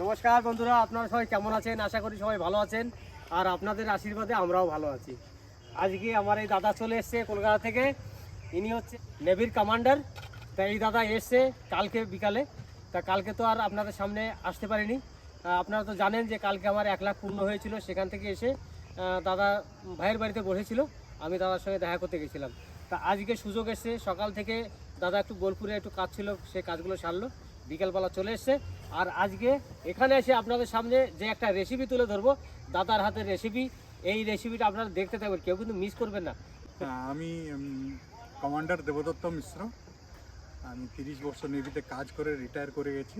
নমস্কার বন্ধুরা, আপনারা সবাই কেমন আছেন? আশা করি সবাই ভালো আছেন, আর আপনাদের আশীর্বাদে আমরাও ভালো আছি। আজকে আমার এই দাদা চলে এসছে কলকাতা থেকে। ইনি হচ্ছে নেভির কমান্ডার। তা এই দাদা এসছে কালকে বিকালে। তা কালকে তো আর আপনাদের সামনে আসতে পারিনি। আপনারা তো জানেন যে কালকে আমার 1 লাখ পূর্ণ হয়েছিল। সেখান থেকে এসে দাদা ভাইয়ের বাড়িতে বসেছিল, আমি দাদার সঙ্গে দেখা করতে গেছিলাম। তা আজকে সুযোগ এসছে, সকাল থেকে দাদা একটু বোলপুরে একটু কাজ ছিল, সে কাজগুলো সারলো, বিকেলবেলা চলে এসছে। আর আজকে এখানে এসে আপনাদের সামনে যে একটা রেসিপি তুলে ধরবো, দাদার হাতের রেসিপি। এই রেসিপিটা আপনারা দেখতে থাকবেন, কেউ কিন্তু মিস করবেন না। আমি কমান্ডার দেবদত্ত মিশ্র। আমি 30 বছর নেভিতে কাজ করে রিটায়ার করে গেছি,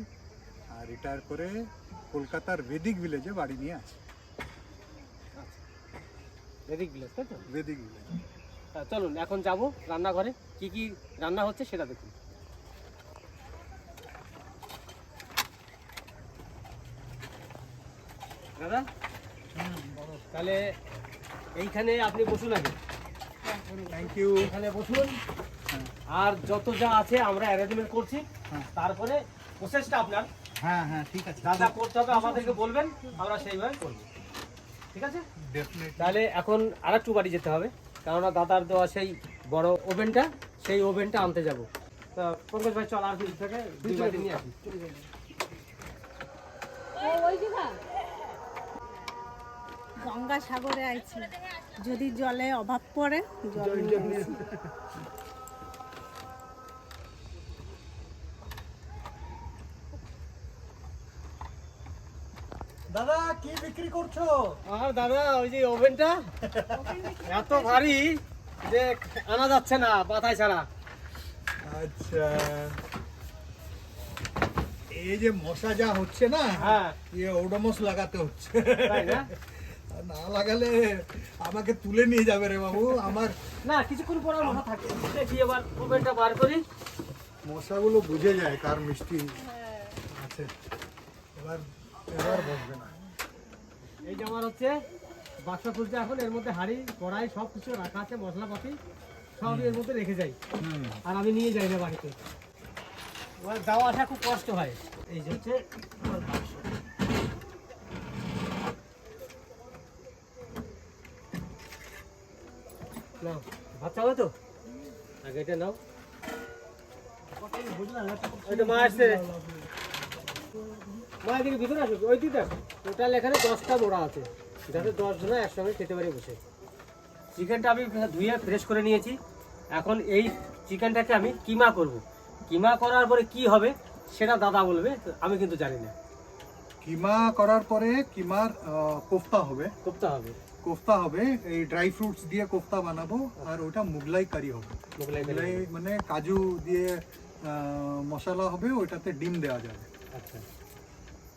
আর রিটায়ার করে কলকাতার বেদিক ভিলেজে বাড়ি নিয়ে আছি। বেদিক ভিলেজ, তাই তো? বেদিক ভিলেজ। চলুন এখন যাব রান্নাঘরে, কি কি রান্না হচ্ছে সেটা দেখুন। দাদা তাহলে এইখানে আপনি বসুন আগে। Thank you. এখানে বসুন, আর যত যা আছে আমরা অ্যারেঞ্জমেন্ট করছি। তারপরে প্রসেসটা আপনার, হ্যাঁ হ্যাঁ ঠিক আছে, যা যা করতে হবে আমাদেরকে বলবেন, আমরা সেইভাবে করবো, ঠিক আছে? ডেফিনেটলি। তাহলে এখন আরেকটু বাড়ি যেতে হবে, কেননা দাদার দেওয়া সেই বড় ওভেনটা, সেই ওভেনটা আনতে যাব। তা পঙ্কজ ভাই চল, আর ফ্রিজ থেকে 2 বাটি নিয়ে আসি। গঙ্গা সাগরে আইছি, যদি জলে অভাব পড়ে জল নিয়ে আইছি। দাদা কি বিক্রি করছো? আর দাদা ওই যে ওভেনটা এত ভারী যে আনা যাচ্ছে না মাথায় ছাড়া। আচ্ছা, এই যে মশা যা হচ্ছে না, হ্যাঁ ওডোমস লাগাতে হচ্ছে। তাই না? না লাগালে আমাকে তুলে নিয়ে যাবে রে বাবু। আমার না, কিছুক্ষণ পর আর মশা থাকে। দেখি এবার ওভেনটা বার করি। মশাগুলো বুঝে যায় কার মিষ্টি আছে। এবার এবার বসবে না। এই যে আমার হচ্ছে বাক্স খুলছে এখন, এর মধ্যে হাঁড়ি কড়াই সব কিছু রাখা আছে, মশলাপাতি সব এর মধ্যে রেখে যাই, আর আমি নিয়ে যাই না বাড়িতে। এবার যাওয়া আসা খুব কষ্ট হয়। এই যে হচ্ছে আমার বাক্স। নাও, ভাত চাও তো? আগে এটা নাও। এটা মা আসছে, মা এদিকে ভিতরে আসবে। ওই দিকটা টোটাল এখানে 10টা মোড়া আছে, যাতে 10 জনা একসঙ্গে খেতে পারি বসে। চিকেনটা আমি ধুয়ে ফ্রেশ করে নিয়েছি। এখন এই চিকেনটাকে আমি কিমা করব। কিমা করার পরে কি হবে সেটা দাদা বলবে, আমি কিন্তু জানি না। কিমা করার পরে কিমার কোফতা হবে। করতে হবে, কোফতা হবে, এই ড্রাই ফ্রুটস দিয়ে কোফতা বানাবো, আর ওটা মুগলাই কারি হবে। মোগলাই মুগলাই মানে কাজু দিয়ে মশলা হবে, ওইটাতে ডিম দেওয়া যাবে। আচ্ছা,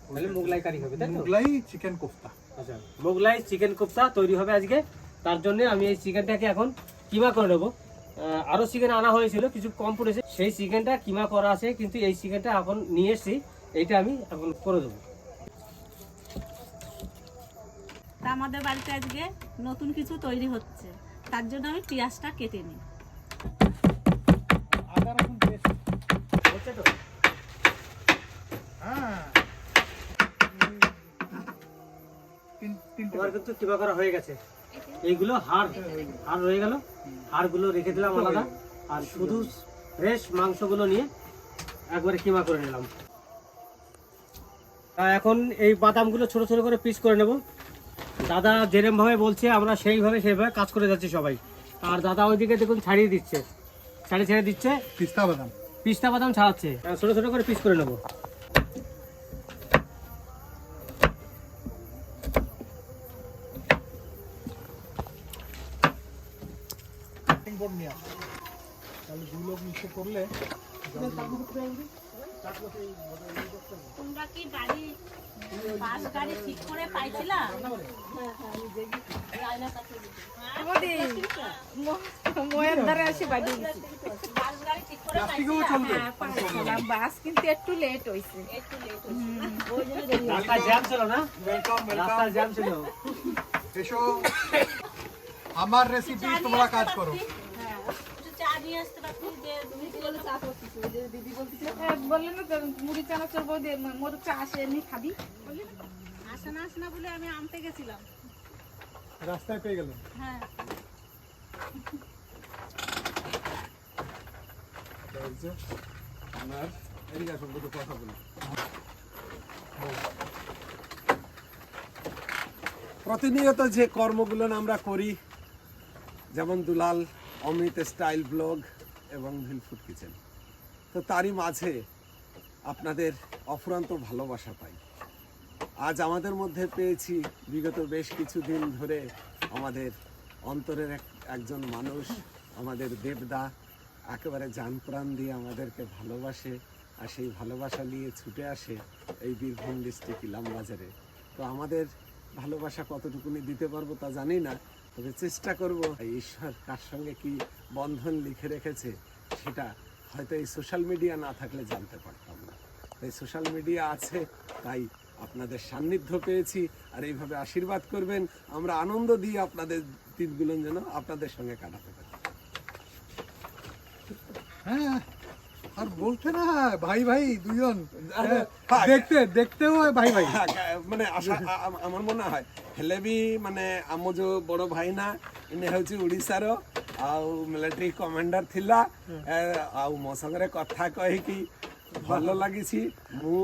তাহলে মোগলাই কারি হবে, তাই তো? মুগলাই চিকেন কোফতা। আচ্ছা, মোগলাই চিকেন কোফতা তৈরি হবে আজকে। তার জন্য আমি এই চিকেনটাকে এখন কিমা করে নেবো। আরও চিকেন আনা হয়েছিল, কিছু কম পড়েছে, সেই চিকেনটা কিমা করা আছে, কিন্তু এই চিকেনটা এখন নিয়ে এসেছি, এইটা আমি এখন করে দেবো। তা আমাদের বাড়িতে আজকে নতুন কিছু তৈরি হচ্ছে, তার জন্য আমি পেঁয়াজটা কেটে নিই। হচ্ছে তো? হ্যাঁ, এবার কিন্তু কিমা করা হয়ে গেছে। এইগুলো হাড় রয়ে গেল, হাড়গুলো রেখে দিলাম আলাদা, আর শুধু ফ্রেশ মাংসগুলো নিয়ে একবারে কিমা করে নিলাম। এখন এই বাদামগুলো ছোট ছোট করে পিস করে নেব। দাদা যেরকম ভাবে বলছে আমরা সেইভাবে কাজ করে যাচ্ছি সবাই। আর দাদা ওইদিকে দেখুন ছাড়িয়ে দিচ্ছে, ছেড়ে দিচ্ছে, পিস্তা বাদাম ছাড়াচ্ছে। ছোট ছোট করে পিস করে নেবো। তাহলে 2 লোক মিশে করলে তোমরা কি বাড়ি বাস গাড়ি ঠিক করে পাইছিলা? মোয়ের ধারে আসি বাড়ি বাস গাড়ি ঠিক করে পাইছিলাম, বাস কিন্তু একটু লেট হয়েছে। রাস্তায় জ্যাম ছিল না? রাস্তায় জ্যাম ছিল। এসো, আমার রেসিপি তোমরা কাজ করো। চা নিয়ে আসতে পারছি, দিদি বলতেছে বললেন না তো, মুড়ি চানাচুর বৌদি মোর চা আসে এমনি খাবি বললি না? আসে না বলে আমি আনতে গেছিলাম। রাস্তায় পেয়ে গেলাম। হ্যাঁ, আমার এদিকে আসুন, দুটো কথা বলি। প্রতিনিয়ত যে কর্মগুলো আমরা করি, যেমন দুলাল, অমৃত স্টাইল ব্লগ এবং ভিল ফুড কিচেন, তো তারই মাঝে আপনাদের অফুরন্ত ভালোবাসা পাই। আজ আমাদের মধ্যে পেয়েছি বিগত বেশ কিছুদিন ধরে আমাদের অন্তরের একজন মানুষ, আমাদের দেবদা, একেবারে জান প্রাণ দিয়ে আমাদেরকে ভালোবাসে, আর সেই ভালোবাসা নিয়ে ছুটে আসে এই বীরভূম ডিস্ট্রিক্ট ইলামবাজারে। তো আমাদের ভালোবাসা কতটুকুনি দিতে পারবো তা জানি না, তবে চেষ্টা করব। ঈশ্বর কার সঙ্গে কি বন্ধন লিখে রেখেছে সেটা হয়তো এই সোশ্যাল মিডিয়া না থাকলে জানতে পারতাম না। তাই সোশ্যাল মিডিয়া আছে, তাই আপনাদের সান্নিধ্য পেয়েছি, আর এইভাবে আশীর্বাদ করবেন, আমরা আনন্দ দিয়ে আপনাদের দিনগুলো যেন আপনাদের সঙ্গে কাটাতে পারি। হ্যাঁ, আর বলতে না ভাই ভাই দুজন, আরে, দেখতেও ভাই ভাই। মানে আমার মনে হয় ହେଲେ ବି ମାନେ ଆମ ଯୋଉ ବଡ଼ ଭାଇନା ଇନେ ହେଉଛି ଓଡ଼ିଶାର, ଆଉ ମିଲିଟାରୀ କମାଣ୍ଡର ଥିଲା, ଆଉ ମୋ ସାଙ୍ଗରେ କଥା କହିକି ଭଲ ଲାଗିଛି। ମୁଁ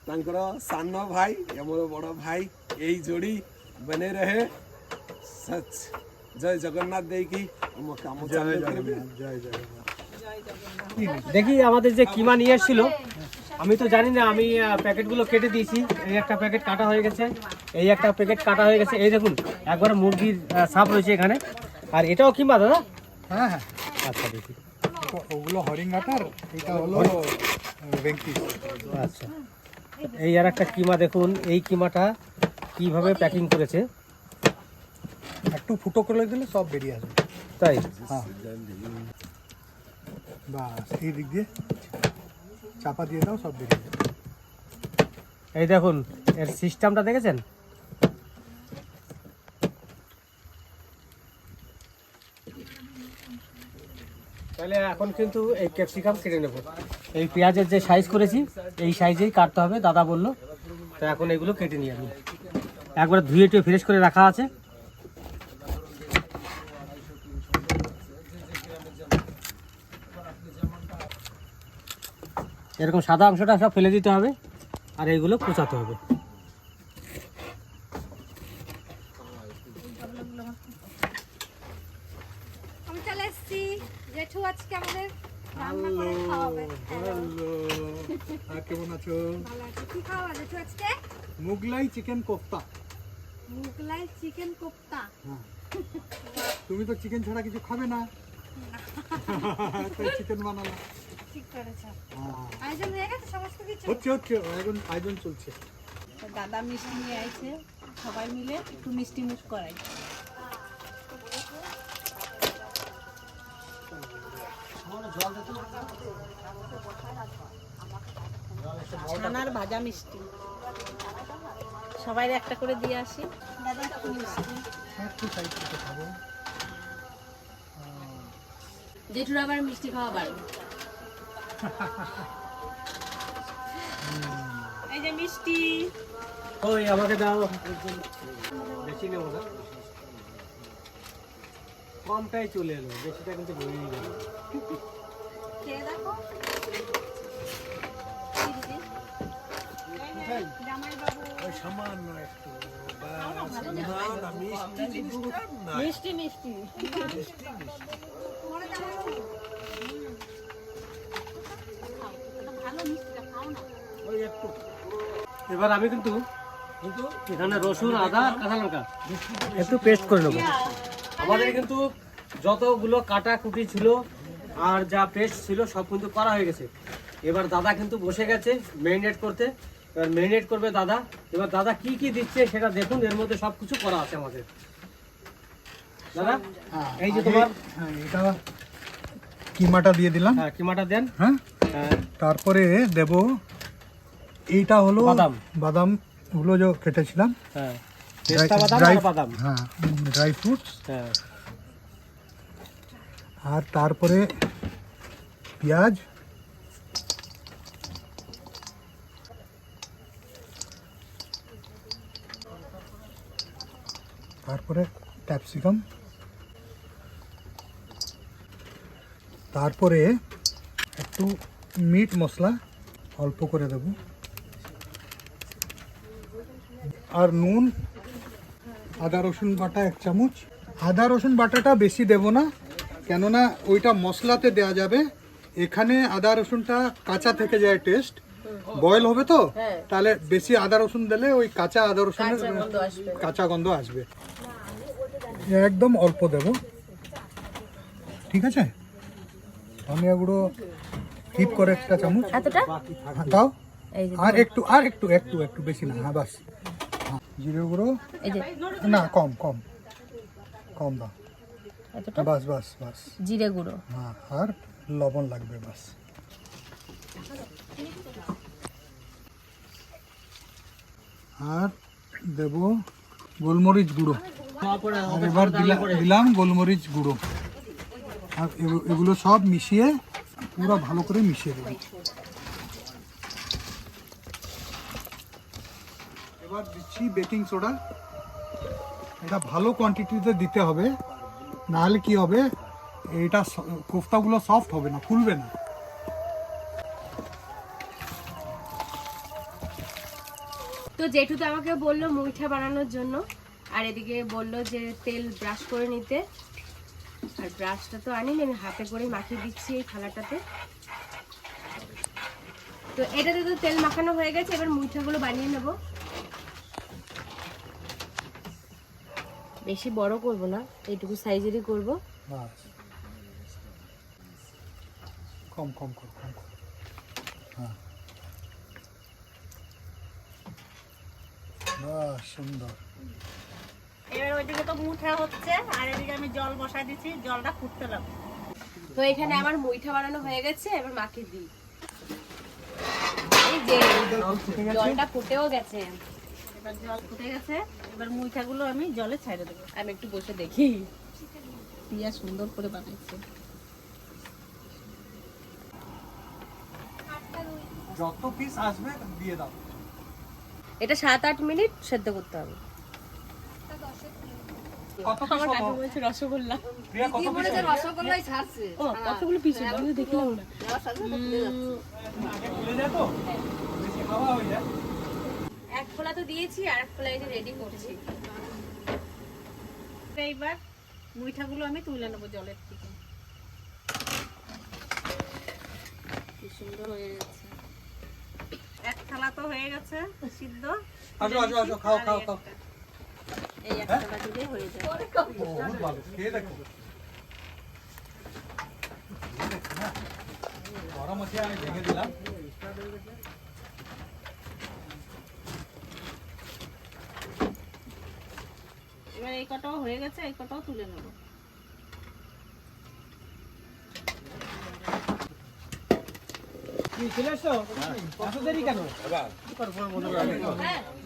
ତାଙ୍କର ସାନ ଭାଇ, ଆମର ବଡ଼ ଭାଇ, ଏଇ ଯୋଡ଼ି ବନେ ରହେ। ସଚ ଜୟ ଜଗନ୍ନାଥ ଦେଇକି ଆମ କାମ ଚାଲୁ କରିବେ। জয় জয়। দেখি আমাদের যে কিমা নিয়ে এসেছিল, আমি তো জানি না, আমি প্যাকেটগুলো কেটে দিয়েছি। এই একটা প্যাকেট কাটা হয়ে গেছে, এই একটা প্যাকেট কাটা হয়ে গেছে, এই দেখুন একবার মুরগির সাপ রয়েছে এখানে। আর এটাও কিমা দাদা? হ্যাঁ হ্যাঁ, আচ্ছা দেখি। ওগুলো হরিঙ্গাটার, এটা হলো ভেঙ্কিস। আচ্ছা, এই আর একটা কিমা দেখুন, এই কিমাটা কিভাবে প্যাকিং করেছে। একটু ফুটো করে দিলে সব বেরিয়ে আসবে। তাই হ্যাঁ, বাস এই দিক দিয়ে চাপা দিয়ে দাও, সব বেরিয়ে যাবে। এই দেখুন এর সিস্টেমটা দেখেছেন? তাহলে এখন কিন্তু এই ক্যাপসিকাম কেটে নেব। এই পেঁয়াজের যে সাইজ করেছি এই সাইজেই কাটতে হবে, দাদা বললো। তো এখন এগুলো কেটে নিয়ে আমি একবার ধুয়ে টুয়ে ফ্রেশ করে রাখা আছে। এরকম সাদা অংশটা সব ফেলে দিতে হবে, আর এইগুলো কুচাতে হবে। আমি চলে এসেছি, জেঠু আজকে আমাদের রান্না করে খাওয়াবে। কেমন আছো? ভালো আছে। কি খাওয়া জেঠু আজকে? মুগলাই চিকেন কোফতা। মুগলাই চিকেন কোপ্তা। তুমি তো চিকেন ছাড়া কিছু খাবে না, তাই চিকেন বানালাম। ঠিক করেছ। আয়োজন হয়ে গেছে সমস্ত কিছু? হচ্ছে হচ্ছে, এখন আয়োজন চলছে। তো দাদা মিষ্টি নিয়ে আইছে, সবাই মিলে একটু মিষ্টি মুখ করাই। ছানার ভাজা মিষ্টি সবাই একটা করে দিয়ে আসি। দাদা একটু মিষ্টি। একটু সাইড থেকে খাবো। জেঠুর আবার মিষ্টি খাওয়া বারো। এই যে মিষ্টি, ওই আমাকে দাও। বেশি নেবো না, কমটাই চলে এলো, বেশিটা কিন্তু বেরিয়ে গেল। খেয়ে দেখো। জামাই বাবু ওই সামান্য একটু, না মিষ্টি জিনিসটা না, মিষ্টি মিষ্টি তোমার জামাই বাবু ভালো মিষ্টিটা খাও না। ওই একটু। এবার আমি কিন্তু এখানে রসুন, আদা আর কাঁচা লঙ্কা একটু পেস্ট করে নেবো। আমাদের কিন্তু যতগুলো কাটা কুটি ছিল আর যা পেস্ট ছিল সব কিন্তু করা হয়ে গেছে। এবার দাদা কিন্তু বসে গেছে ম্যারিনেট করতে। এবার ম্যারিনেট করবে দাদা। এবার দাদা কি কি দিচ্ছে সেটা দেখুন, এর মধ্যে সব কিছু করা আছে আমাদের। দাদা এই যে তোমার এটা কিমাটা দিয়ে দিলাম। হ্যাঁ কিমাটা দেন। হ্যাঁ, হ্যাঁ তারপরে দেব এইটা হলো বাদাম। বাদাম গুলো যে কেটেছিলাম। হ্যাঁ পেস্তা বাদাম আর বাদাম। হ্যাঁ, ড্রাই ফ্রুটস। হ্যাঁ আর তারপরে পেঁয়াজ, তারপরে ক্যাপসিকাম, তারপরে একটু মিট মশলা অল্প করে দেব, আর নুন, আদা রসুন বাটা 1 চামচ। আদা রসুন বাটাটা বেশি দেব না, কেননা ওইটা মশলাতে দেওয়া যাবে। এখানে আদা রসুনটা কাঁচা থেকে যায়, টেস্ট বয়েল হবে তো, তাহলে বেশি আদা রসুন দিলে ওই কাঁচা আদা রসুনের কাঁচা গন্ধ আসবে। একদম অল্প দেব, ঠিক আছে? ধনিয়া গুঁড়ো হিপ করে 1 চামচ দাও, আর একটু একটু বেশি না, হ্যাঁ বাস। জিরে গুঁড়ো না, কম কম কম দাও, বাস বাস বাস। জিরে গুঁড়ো, হ্যাঁ, আর লবণ লাগবে বাস। আর দেব গোলমরিচ গুঁড়ো, আর এবার দিলাম গোলমরিচ গুঁড়ো, আর এগুলো সব মিশিয়ে পুরো ভালো করে মিশিয়ে দেবো। এবার দিচ্ছি বেকিং সোডা, এটা ভালো কোয়ান্টিটিতে দিতে হবে, নাহলে কি হবে, এটা কোফতাগুলো সফট হবে না, ফুলবে না। তো জেঠু তো আমাকে বললো মুইঠা বানানোর জন্য, আর এদিকে বললো যে তেল ব্রাশ করে নিতে, আর ব্রাশটা তো আনিনি, আমি হাতে করে মাখিয়ে দিচ্ছি এই থালাটাতে। তো এটাতে তো তেল মাখানো হয়ে গেছে, এবার মুইঠাগুলো বানিয়ে নেব। বেশি বড় করব না, এইটুকু সাইজেরই করব। বাস, কম কম কর, কম কর, হ্যাঁ বাস, সুন্দর। এবার ওইদিকে তো মুঠা হচ্ছে, আর এদিকে আমি জল বসাই দিচ্ছি, জলটা ফুটতে লাগবে। তো এখানে আমার মুইঠা বানানো হয়ে গেছে, এবার মাখিয়ে দিই। এই যে জলটা ফুটেও গেছে, এবার জল ফুটে গেছে, এবার মুইঠাগুলো আমি জলে ছাইড়ে দেবো। আমি একটু বসে দেখি। পিয়া সুন্দর করে বানাইছে। যত পিস আসবে দিয়ে দাও। এটা 7-8 মিনিট সেদ্ধ করতে হবে। কত পিস আমার কাকু হলো? বলছে রসগোল্লা। প্রিয়া, কত পিস হলো? রসগোল্লাই ছাড়ছে ও কতগুলো পিস হলো আমি তো দেখলাম না। আগে খুলে যায় তো, বেশি হাওয়া হয়ে যায়। এক খোলা তো দিয়েছি, আর এক খোলা এই যে রেডি করছি। এইবার মুইঠাগুলো আমি তুলে নেবো জলের থেকে। কি সুন্দর হয়ে যাচ্ছে। এক থালা তো হয়ে গেছে সিদ্ধ। আসো আসো আসো, খাও খাও খাও। এই একটা বাটিতে হয়ে যায়। বহুত ভালো, খেয়ে দেখো। গরম আছে, আমি ভেঙে দিলাম। এবার এই কটাও হয়ে গেছে, এই কটাও তুলে নেবো। কি চলে এসছো? এত দেরি কেন?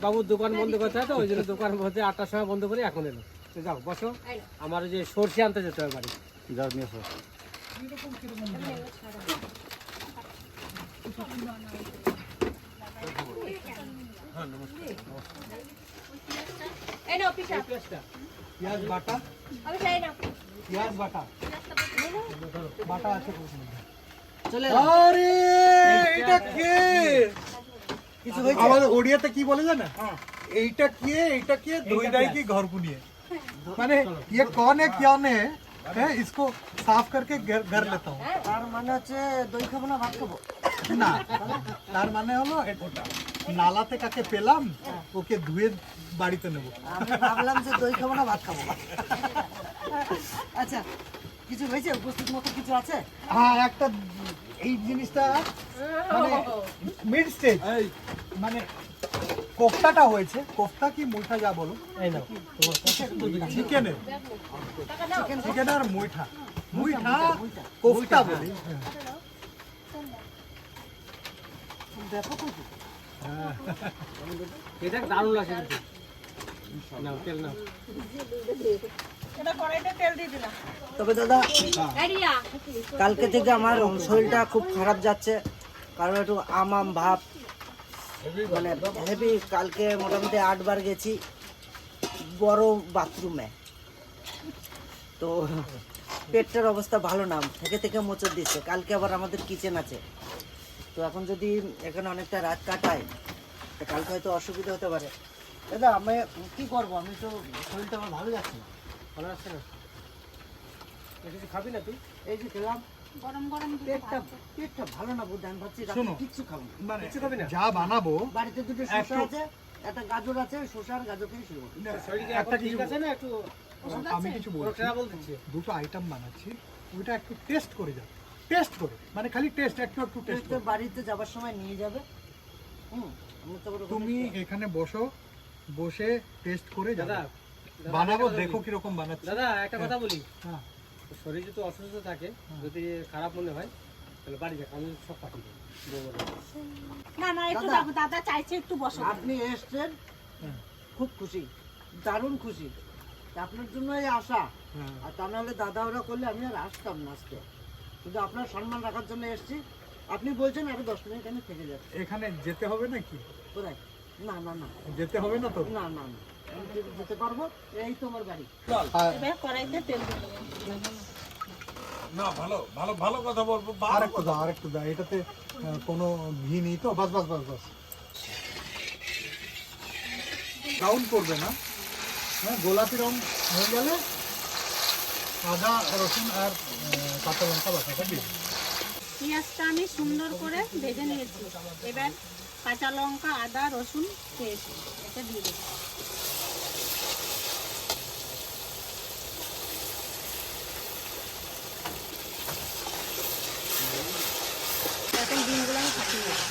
বাবুর দোকান বন্ধ করতে হয় তো, ওই জন্য দোকান হচ্ছে 8টার সময় বন্ধ করে এখন এলো। তো যাও বসো, আমার ওই যে সর্ষে আনতে যেতে হবে বাড়ি। যাও নিয়ে এসো। এই নাও পিঠা। পেঁয়াজ বাটা, আমি খাই না। পেঁয়াজ বাটা বাটা আছে। আরে এটা কে? কিছু হয়েছে? আমাদের ওড়িয়াতে কি বলে জানা? এইটা কে ধুই দাই কি ঘর কুনিয়ে, মানে ये कौन है क्या है, है इसको साफ करके घर लेता हूँ। তার মানে হচ্ছে দই খাবো না ভাত খাবো? না, তার মানে হলো এটা নালাতে কাকে পেলাম, ওকে ধুয়ে বাড়িতে নেব। আমি ভাবলাম যে দই খাবো না ভাত খাবো। আচ্ছা, কিছু হয়েছে? উপস্থিত মতো কিছু আছে? হ্যাঁ, একটা এই জিনিসটা মানে মিড স্টেজ, মানে কোফতাটা হয়েছে। কোফতা কি মুইঠা যা বলো, এই নাও তোমার চিকেনের, চিকেন আর মুইঠা, মুইঠা কোফতা বলি। ব্যাপক হয়েছে। এটা দারুণ লাগছে কিন্তু। নাও তেল নাও। এটা কড়াইতে তেল দিয়ে দিলাম। তবে দাদা, এই রিয়া, কালকে থেকে আমার শরীরটা খুব খারাপ যাচ্ছে, কারণ একটু আম ভাব, মানে হেভি। কালকে মোটামুটি 8 বার গেছি, বড় বাথরুমে, তো পেটটার অবস্থা ভালো না, থেকে থেকে মোচড় দিচ্ছে। কালকে আবার আমাদের কিচেন আছে, তো এখন যদি এখানে অনেকটা রাত কাটায় তো কালকে হয়তো অসুবিধা হতে পারে। দাদা আমি কি করবো, আমি তো শরীরটা আমার ভালো যাচ্ছে না। ভালো লাগছে না? কিছু খাবি না তুই? এই যে খেলাম, গরম গরম দুটো পেটটা ভাত। পেটটা ভালো না বুঝ, আমি ভাবছি শোনো। রাতে কিচ্ছু খাবো না। মানে কিছু খাবি না? যা বানাবো বাড়িতে দুটো শসা আছে, একটা গাজর আছে, ওই শসা আর গাজরকেই শুরু করবো। শরীর কি একটা এখন ঠিক কিছু আছে না? একটু আমি কিছু পুরো বলছি, ট্রাবল দিচ্ছে। দুটো আইটেম বানাচ্ছি, ওইটা একটু টেস্ট করে যাও, টেস্ট করে, মানে খালি টেস্ট, একটু একটু টেস্ট তো করে। বাড়িতে যাবার সময় নিয়ে যাবে। আমি তো ওরকম তুমি এখানে বসো, বসে টেস্ট করে যাবে। দাদা বানাবো, দেখো কিরকম বানাচ্ছি। দাদা একটা কথা বলি, হ্যাঁ, শরীর যদি অসুস্থ থাকে, যদি খারাপ মনে হয় তাহলে বাড়ি যাক, আমি সব পাঠিয়ে দেবো। না না একটু দাদা। দাদা চাইছে একটু বসো। আপনি এসছেন, হ্যাঁ। খুব খুশি, দারুণ খুশি। তা আপনার জন্য এই আশা, হ্যাঁ। আর তা নাহলে দাদা ওরা করলে আমি আর আসতাম না আজকে। শুধু আপনার সম্মান রাখার জন্য এসেছি। আপনি বলছেন আরো 10 মিনিট আমি থেকে যাচ্ছি। এখানে যেতে হবে নাকি? কোথায়? না না না যেতে হবে না তো? না না না, আমি যেতে পারবো, এই তো আমার বাড়ি। আর এবার কড়াইতে তেল দিয়ে দেবো। না, ভালো ভালো ভালো কথা বলবো। আরেকটু দাও, আরেকটু দাও, এটাতে কোনো ঘি নেই তো, বাস বাস বাস বাস। ব্রাউন করবে না, হ্যাঁ, গোলাপি রং হয়ে গেলে আদা রসুন আর কাঁচা লঙ্কা বাটাটা দিয়ে দিই। পেঁয়াজটা আমি সুন্দর করে ভেজে নিয়েছি, এবার কাঁচা লঙ্কা আদা রসুন পেস্ট এটা দিয়ে দেবো। এখন ডিমগুলো আমি ফাটিয়ে নেবো।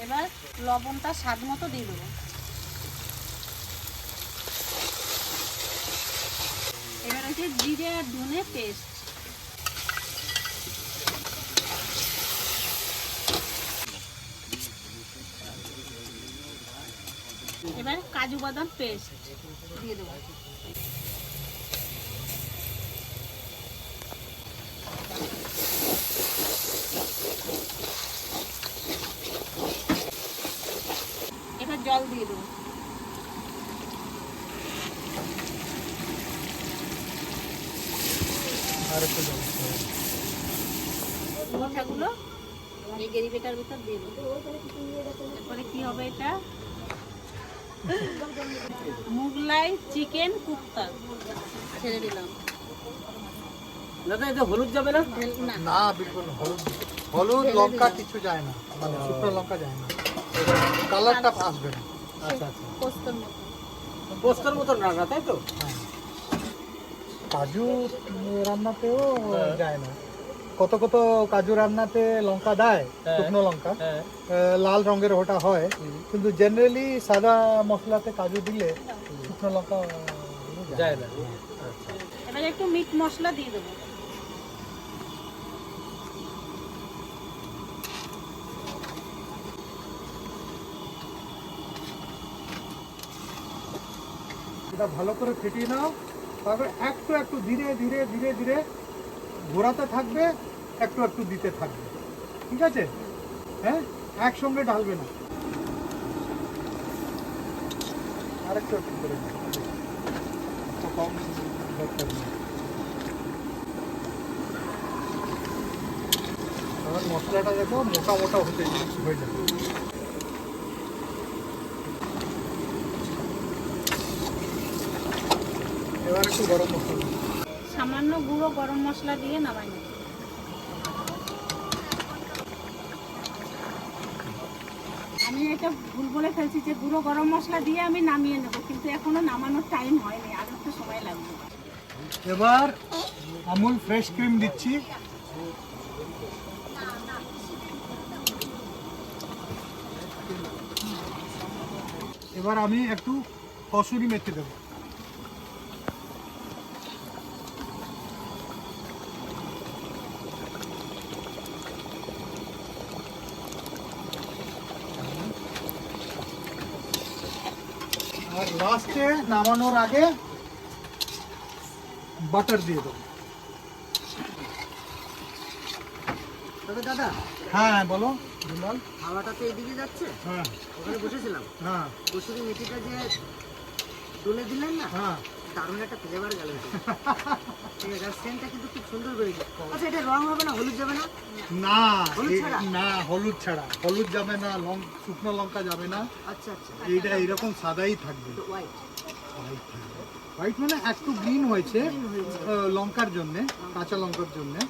এবার লবণটা স্বাদ মতো দিয়ে দেবো। এবার হচ্ছে জিরে আর ধনে পেস্ট, এবার কাজু বাদাম পেস্ট দিয়ে দেবো। এবার জল দিয়ে দেবো। আর একটু দাও। মিঠাগুলো এই গ্রেভিটার ভিতর দিয়ে দেবো। এরপরে কি হবে, এটা মুগলাই চিকেন কুপ্তা ছেড়ে দিলাম। দাদা এতে হলুদ যাবে না? না না, বিলকুল হলুদ, হলুদ লঙ্কা কিছু যায় না, মানে শুকনো লঙ্কা যায় না, কালারটা আসবে না। আচ্ছা আচ্ছা, পোস্তর মতো। পোস্তর মতন রান্না, তাই তো? কাজু রান্নাতেও যায় না, কত কত কাজু রান্নাতে লঙ্কা দেয়, হ্যাঁ। শুকনো লঙ্কা, হ্যাঁ। লাল রঙের ওটা হয়, কিন্তু জেনারেলি সাদা মশলাতে কাজু দিলে শুকনো লঙ্কা যায় না। এবার একটু মিট মশলা দিয়ে দেবো। এটা ভালো করে ফেটিয়ে নাও, তারপর একটু একটু ধীরে ধীরে ধীরে ধীরে ঘোরাতে থাকবে, একটু একটু দিতে থাকবে, ঠিক আছে? হ্যাঁ, একসঙ্গে ঢালবে না, আর একটু একটু করে নাও, একটু কম দরকার নেই। এবার মশলাটা দেখো মোটা মোটা হয়ে যাবে। এবার একটু গরম মশলা দিই। সামান্য গুঁড়ো গরম মশলা দিয়ে নামাই নেব। আমি এটা ভুল বলে ফেলছি যে গুঁড়ো গরম মশলা দিয়ে আমি নামিয়ে নেব, কিন্তু এখনো নামানোর টাইম হয়নি, আর একটু সময় লাগবে। এবার আমুল ফ্রেশ ক্রিম দিচ্ছি, এবার আমি একটু কসুরি মেথি দেবো, আর লাস্টে নামানোর আগে বাটার দিয়ে দেবো। তবে দাদা হ্যাঁ বলো দুলাল। হাওয়াটা তো এদিকে যাচ্ছে, হ্যাঁ ওখানে বসেছিলাম, হ্যাঁ কসুরি মেথিটা যে তুলে দিলেন না, হ্যাঁ দারুণ একটা ফ্লেভার গেল। এটার সেন্টটা কিন্তু খুব সুন্দর বেরিয়েছে। আচ্ছা এটা রং হবে না, হলুদ যাবে না? না হলুদ ছাড়া? না হলুদ ছাড়া, হলুদ যাবে না, শুকনো লঙ্কা যাবে না, আচ্ছা আচ্ছা, এইটা এরকম সাদাই থাকবে। হোয়াইট। হোয়াইট মানে একটু গ্রিন হয়েছে লঙ্কার জন্যে, কাঁচা লঙ্কার জন্যে,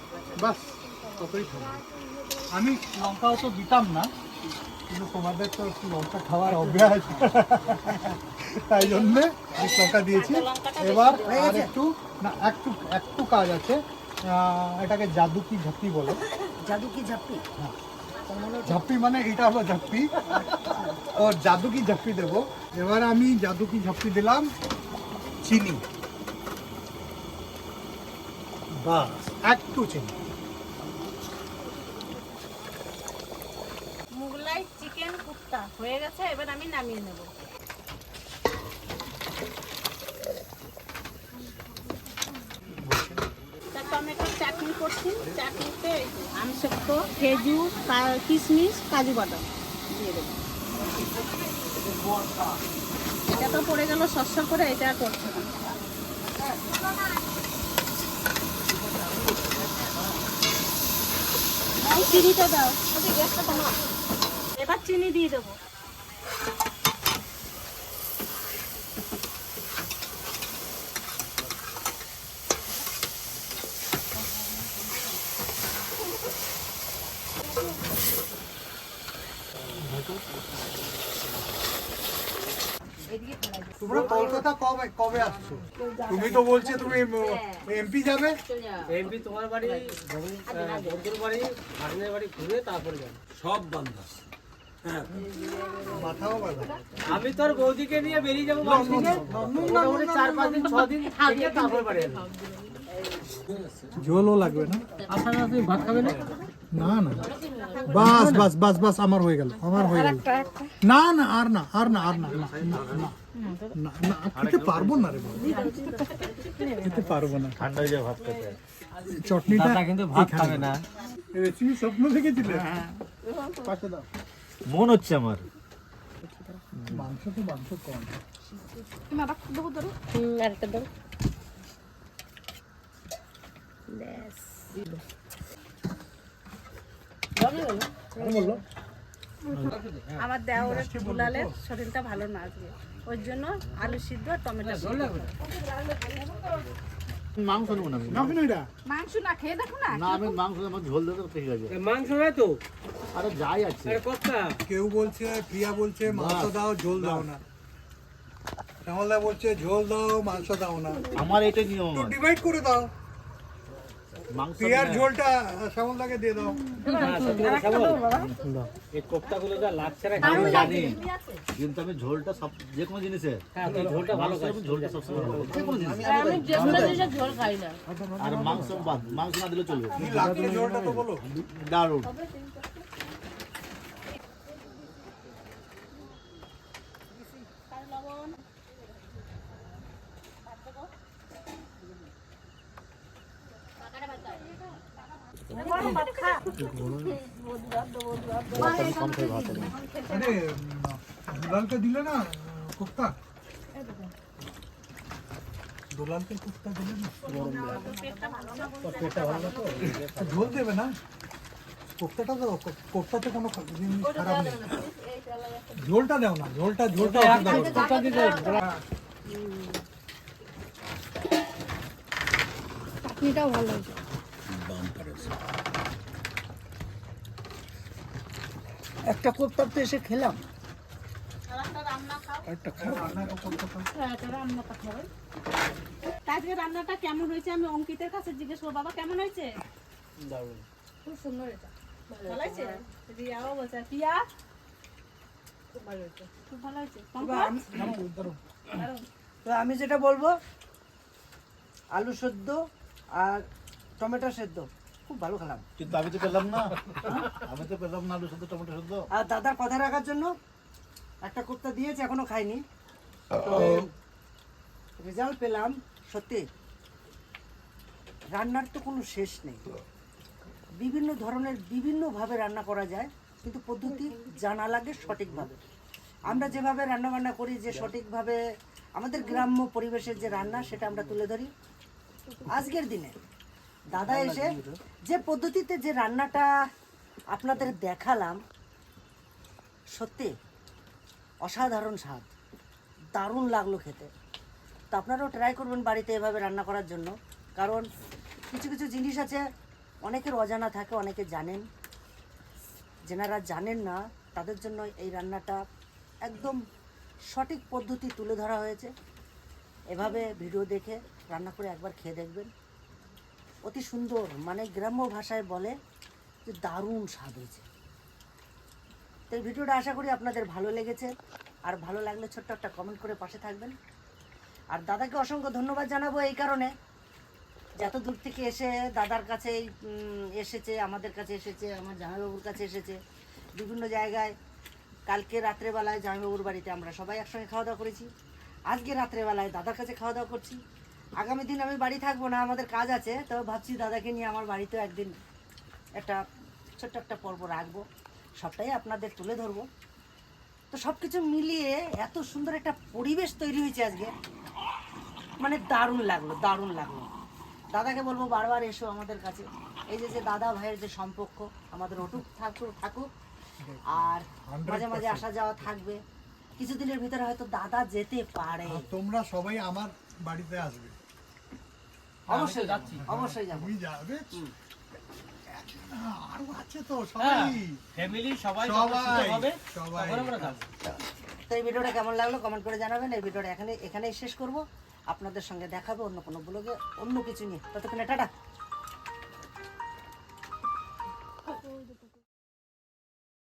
বাস ততই থাকবে। আমি লঙ্কা অত দিতাম না, কিন্তু তোমাদের তো একটু লঙ্কা খাওয়ার অভ্যাস, তাই জন্যে লঙ্কা দিয়েছি। এবার আর একটু না একটু একটু কাজ আছে, এটাকে জাদু কি ঝাপ্পি বলে। জাদু কি ঝাপ্পি? ঝাপ্পি মানে এটা হলো ঝাপ্পি, ও জাদু কি ঝাপ্পি দেবো। এবার আমি জাদু কি ঝাপ্পি দিলাম চিনি, বাস একটু চিনি। মোগলাই চিকেন কুপ্তা হয়ে গেছে, এবার আমি নামিয়ে নেব। টমেটোর চাটনি করছি, চাটনিতে আম সেদ্ধ, খেজুর, কিশমিশ, কাজু বাদাম দিয়ে দেবো। এটা তো পড়ে গেল শস্য করে, এটা করছে না। চিনিটা দাও, এবার চিনি দিয়ে দেবো। তোমরা কলকাতা কবে কবে আসছো? তুমি তো বলছো তুমি এমপি যাবে। এমপি তোমার বাড়ি, বন্ধুর বাড়ি, ভাগ্নের বাড়ি ঘুরে তারপরে যাবে। সব বন্ধ। হ্যাঁ, মাথাও বাঁধা। আমি তোর বৌদিকে নিয়ে বেরিয়ে যাবো বাড়ি থেকে, মোটামুটি 4-5 দিন 6 দিন থেকে তারপরে বাড়ি যাবো। ঝোলও লাগবে না? আচ্ছা না, তুমি ভাত খাবে না? না না বাস বাস বাস বাস, আমার হয়ে গেল, আমার হয়ে গেল। না না আর না আর না আর না না না না না না, খেতে পারবো না রে বাবা, খেতে পারবো না। ঠান্ডা হয়ে যাবে ভাত খেতে। চটনিটা কিন্তু ভাত খাবে না। রেসিপি স্বপ্ন দেখেছিলে? পাশে দাও। মন হচ্ছে আমার। মাংস তো মাংস কম। আরেকটা দাও। ব্যাস। আমার দেওরের দুলালের শরীরটা ভালো না আজকে, ওই জন্য আলু সিদ্ধ আর টমেটো সিদ্ধ। মাংস নেবো না আমি। না কেন এটা? মাংস না খেয়ে দেখো না। না আমি মাংস আমার ঝোল দেবো ঠিক আছে। মাংস নয় তো, আরে যাই আছে। আরে কর্তা, কেউ বলছে, প্রিয়া বলছে মাংস দাও ঝোল দাও না, শ্যামলদা বলছে ঝোল দাও মাংস দাও না। আমার এটা নিয়ম তো আমার। ডিভাইড করে দাও, মাংস প্রিয়ার ঝোলটা শ্যামলদাকে দিয়ে দাও। এই কোপ্তাগুলো যা লাগছে না, আমি জানি কিন্তু আমি ঝোলটা সব যে কোনো জিনিসের হ্যাঁ, তুই ঝোলটা ভালো মাংসের খাস। আমি ঝোলটা সবসময় ভালো খাই। যে কোনো জিনিস আমি যে কোনো জিনিসের ঝোল খাই না। আর মাংস বাদ, মাংস না দিলে চলবে। কি লাগছে ঝোলটা তো বলো। দারুণ। আরে দুলালকে দিলে না কোপ্তা, দুলালকে কোপ্তা দিলে না, পেটটা ভালো না তো, ঝোল দেবে না। কোপ্তাটা দাও, কোপ্তাতে কোনো জিনিস খারাপ নেই, ঝোলটা দাও না, ঝোলটা ঝোলটা ওকে দাও। কোপ্তা দিতে চাটনিটাও ভালো হয়েছে। একটা কোপ্তা তো এসে খেলাম। আজকে রান্নাটা কেমন হয়েছে আমি অঙ্কিতের কাছে জিজ্ঞেস করবো, বাবা কেমন হয়েছে? খুব সুন্দর এটা, ভালো হয়েছে। রিয়াও বলছে, প্রিয়া খুব ভালো হয়েছে, খুব ভালো হয়েছে। তো আমি যেটা বলবো, আলু সেদ্ধ আর টমেটো সেদ্ধ খুব ভালো খেলাম। কিন্তু আমি তো পেলাম না, আমি তো পেলাম না আলু সেদ্ধ টমেটো সেদ্ধ। আর দাদা কথা রাখার জন্য একটা কোপ্তা দিয়েছে, এখনো খাইনি, তো রেজাল্ট পেলাম। সত্যি রান্নার তো কোনো শেষ নেই, বিভিন্ন ধরনের বিভিন্নভাবে রান্না করা যায়, কিন্তু পদ্ধতি জানা লাগে সঠিকভাবে। আমরা যেভাবে রান্না বান্না করি, যে সঠিকভাবে আমাদের গ্রাম্য পরিবেশের যে রান্না, সেটা আমরা তুলে ধরি। আজকের দিনে দাদা এসে যে পদ্ধতিতে যে রান্নাটা আপনাদের দেখালাম, সত্যি অসাধারণ স্বাদ, দারুণ লাগলো খেতে। তো আপনারাও ট্রাই করবেন বাড়িতে এভাবে রান্না করার জন্য, কারণ কিছু কিছু জিনিস আছে অনেকের অজানা থাকে, অনেকে জানেন, যেনারা জানেন না তাদের জন্য এই রান্নাটা একদম সঠিক পদ্ধতি তুলে ধরা হয়েছে। এভাবে ভিডিও দেখে রান্না করে একবার খেয়ে দেখবেন, অতি সুন্দর, মানে গ্রাম্য ভাষায় বলে যে দারুণ স্বাদ হয়েছে। তো এই ভিডিওটা আশা করি আপনাদের ভালো লেগেছে, আর ভালো লাগলে ছোট্ট একটা কমেন্ট করে পাশে থাকবেন। আর দাদাকে অসংখ্য ধন্যবাদ জানাবো এই কারণে, যত দূর থেকে এসে দাদার কাছে এসেছে, আমাদের কাছে এসেছে, আমার জামাইবাবুর কাছে এসেছে, বিভিন্ন জায়গায়। কালকে রাত্রেবেলায় জামাইবাবুর বাড়িতে আমরা সবাই একসঙ্গে খাওয়া দাওয়া করেছি, আজকে রাত্রেবেলায় দাদার কাছে খাওয়া দাওয়া করছি। আগামী দিন আমি বাড়ি থাকবো না, আমাদের কাজ আছে, তবে ভাবছি দাদাকে নিয়ে আমার বাড়িতেও একদিন একটা ছোট্ট একটা পর্ব রাখবো, সবটাই আপনাদের তুলে ধরবো। তো সব কিছু মিলিয়ে এত সুন্দর একটা পরিবেশ তৈরি হয়েছে আজকে, মানে দারুণ লাগলো, দারুণ লাগলো। দাদাকে বলবো বারবার এসো আমাদের কাছে। এই যে দাদা ভাইয়ের যে সম্পর্ক আমাদের অটুট থাকুক, আর মাঝে মাঝে আসা যাওয়া থাকবে। কিছুদিনের ভিতরে হয়তো দাদা যেতে পারে। আর তোমরা সবাই আমার বাড়িতে আসবে। অবশ্যই যাচ্ছি, অবশ্যই যাবো। তুমি যাবে? আরো আছে তো সবাই, ফ্যামিলি সবাই সবাই হবে, সবাই। তখন আমরা যাবো। তো এই ভিডিওটা কেমন লাগলো কমেন্ট করে জানাবেন। এই ভিডিওটা এখানেই শেষ করব। আপনাদের সঙ্গে দেখাবো অন্য কোনো ব্লগে অন্য কিছু নিয়ে। ততক্ষণে টাটা।